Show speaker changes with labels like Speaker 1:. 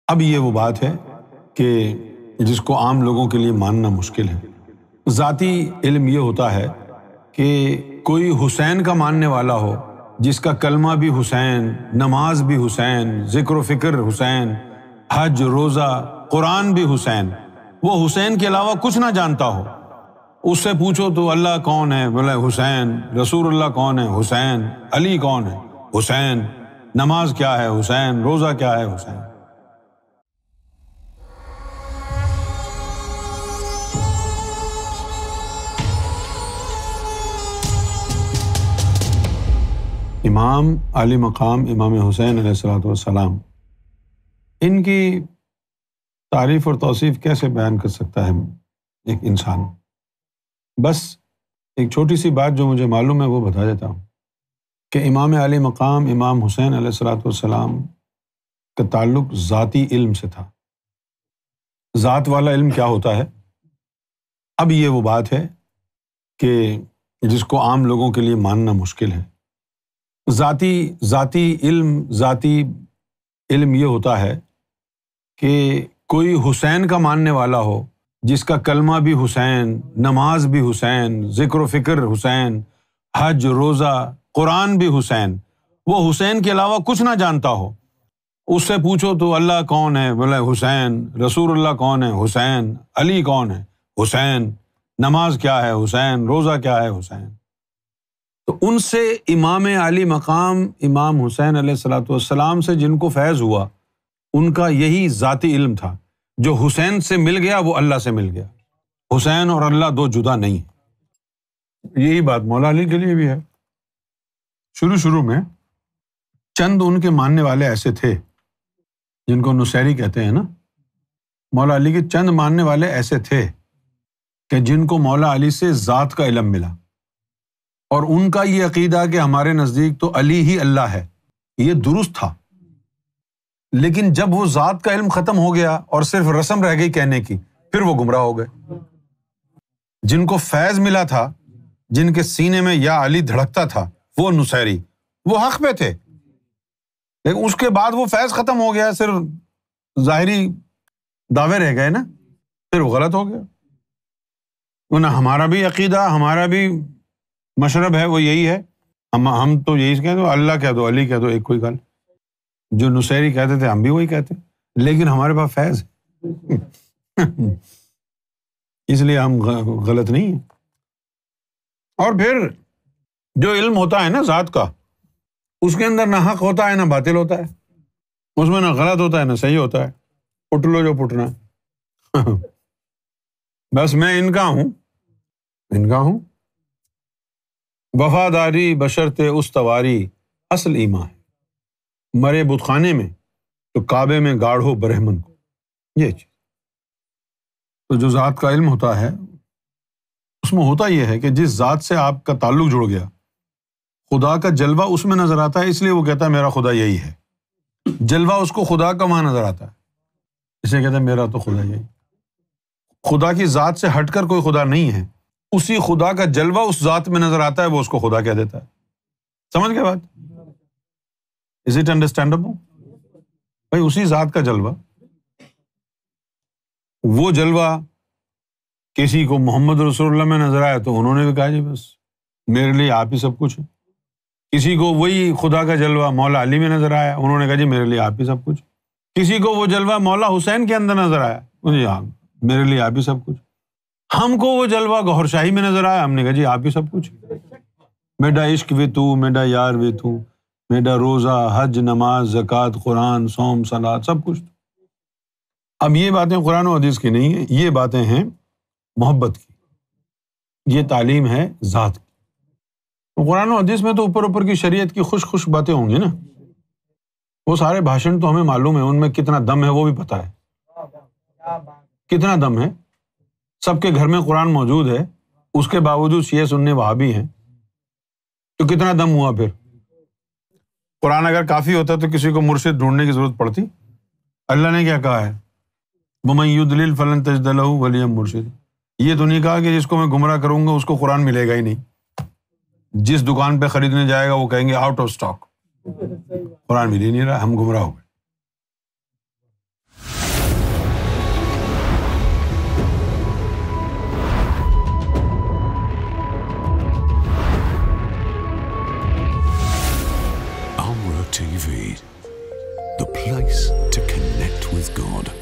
Speaker 1: اب یہ وہ بات ہے کہ جس کو عام لوگوں کے لیے ماننا مشکل ہے۔ ذاتی علم یہ ہوتا ہے کہ کوئی حسین کا ماننے والا ہو، جس کا کلمہ بھی حسین، نماز بھی حسین، ذکر و فکر حسین، حج، روزہ، قرآن بھی حسین، وہ حسین کے علاوہ کچھ نہ جانتا ہو۔ اس سے پوچھو تو اللہ کون ہے؟ بولے حسین۔ رسول اللہ کون ہے؟ حسین۔ علی کون ہے؟ حسین۔ نماز کیا ہے؟ حسین۔ روزہ کیا ہے؟ حسین۔ امام علی مقام امام حسین علیہ الصلوۃ والسلام، ان کی تعریف اور توصیف کیسے بیان کر سکتا ہے ایک انسان؟ بس ایک چھوٹی سی بات جو مجھے معلوم ہے وہ بتا دیتا ہوں کہ امام علی مقام امام حسین علیہ الصلوۃ والسلام کا تعلق ذاتی علم سے تھا۔ ذات والا علم کیا ہوتا ہے؟ اب یہ وہ بات ہے کہ جس کو عام لوگوں کے لیے ماننا مشکل ہے۔ ذاتی علم یہ ہوتا ہے کہ کوئی حسین کا ماننے والا ہو، جس کا کلمہ بھی حسین، نماز بھی حسین، ذکر و فکر حسین، حج، روزہ، قرآن بھی حسین، وہ حسین کے علاوہ کچھ نہ جانتا ہو۔ اس سے پوچھو تو اللہ کون ہے؟ بولے حسین۔ رسول اللہ کون ہے؟ حسین۔ علی کون ہے؟ حسین۔ نماز کیا ہے؟ حسین۔ روزہ کیا ہے؟ حسین۔ تو ان سے امام علی مقام امام حسین علیہ الصلوۃ والسلام سے جن کو فیض ہوا، ان کا یہی ذاتی علم تھا۔ جو حسین سے مل گیا وہ اللہ سے مل گیا۔ حسین اور اللہ دو جدا نہیں ہیں۔ یہی بات مولا علی کے لیے بھی ہے۔ شروع میں چند ان کے ماننے والے ایسے تھے جن کو نصیری کہتے ہیں نا، مولا علی کے چند ماننے والے ایسے تھے کہ جن کو مولا علی سے ذات کا علم ملا، اور ان کا یہ عقیدہ کہ ہمارے نزدیک تو علی ہی اللہ ہے، یہ درست تھا۔ لیکن جب وہ ذات کا علم ختم ہو گیا اور صرف رسم رہ گئی کہنے کی، پھر وہ گمراہ ہو گئے۔ جن کو فیض ملا تھا، جن کے سینے میں یا علی دھڑکتا تھا، وہ نصیری، وہ حق پہ تھے، لیکن اس کے بعد وہ فیض ختم ہو گیا، صرف ظاہری دعوے رہ گئے نا، پھر وہ غلط ہو گیا۔ ہمارا بھی عقیدہ، ہمارا بھی مشرب ہے، وہ یہی ہے، ہم تو یہی کہہ دو، اللہ کہہ دو، علی کہہ دو، ایک کوئی گل۔ جو نصیری کہتے تھے ہم بھی وہی کہتے، لیکن ہمارے پاس فیض ہے اس لیے ہم غلط نہیں ہیں۔ اور پھر جو علم ہوتا ہے نا ذات کا، اس کے اندر نہ حق ہوتا ہے نہ باطل ہوتا ہے، اس میں نہ غلط ہوتا ہے نہ صحیح ہوتا ہے، پٹ لو جو پٹنا ہے بس میں ان کا ہوں۔ وفاداری بشرط استواری اصل ایمان ہے، مرے بت خانے میں تو کعبے میں گاڑھو برہمن کو۔ یہ چیز تو جو ذات کا علم ہوتا ہے، اس میں ہوتا یہ ہے کہ جس ذات سے آپ کا تعلق جڑ گیا، خدا کا جلوہ اس میں نظر آتا ہے، اس لیے وہ کہتا ہے میرا خدا یہی ہے۔ جلوہ اس کو خدا کا وہاں نظر آتا ہے، اسے کہتا ہے میرا تو خدا یہی۔ خدا کی ذات سے ہٹ کر کوئی خدا نہیں ہے، اسی خدا کا جلوہ اس ذات میں نظر آتا ہے، وہ اس کو خدا کہہ دیتا ہے۔ سمجھ گئے بات؟ Is it understandable؟ بھائی اسی ذات کا جلوہ، وہ جلوہ کسی کو محمد رسول اللہ میں نظر آیا تو انہوں نے بھی کہا جی بس میرے لیے آپ ہی سب کچھ ہے۔ کسی کو وہی خدا کا جلوہ مولا علی میں نظر آیا، انہوں نے کہا جی میرے لیے آپ ہی سب کچھ۔ کسی کو وہ جلوہ مولا حسین کے اندر نظر آیا، جی ہاں میرے لیے آپ ہی سب کچھ۔ ہم کو وہ جلوہ گوہر شاہی میں نظر آیا، ہم نے کہا جی آپ ہی سب کچھ۔ میرا عشق بھی تو، میرا یار بھی تو، میرا روزہ، حج، نماز، زکوٰۃ، قرآن، صوم، صلاۃ، سب کچھ۔ اب یہ باتیں قرآن و حدیث کی نہیں ہیں، یہ باتیں ہیں محبت کی، یہ تعلیم ہے ذات کی۔ قرآن و حدیث میں تو اوپر کی شریعت کی خوش باتیں ہوں گی نا، وہ سارے بھاشن تو ہمیں معلوم ہے، ان میں کتنا دم ہے وہ بھی پتہ ہے، کتنا دم ہے۔ سب کے گھر میں قرآن موجود ہے، اس کے باوجود شیعہ سنی وہابی ہیں، تو کتنا دم ہوا پھر؟ قرآن اگر کافی ہوتا تو کسی کو مرشد ڈھونڈنے کی ضرورت پڑتی؟ اللہ نے کیا کہا ہے؟ وَمَن يُضْلِلْ فَلَن تَجِدَ لَهُ وَلِيًّا مُرْشِدًا۔ یہ تو نہیں کہا کہ جس کو میں گمراہ کروں گا اس کو قرآن ملے گا ہی نہیں۔ جس دکان پہ خریدنے جائے گا وہ کہیں گے آؤٹ آف اسٹاک، قرآن مل ہی نہیں رہا، ہم گمراہ ہو گئے۔
Speaker 2: TV, the place to connect with God.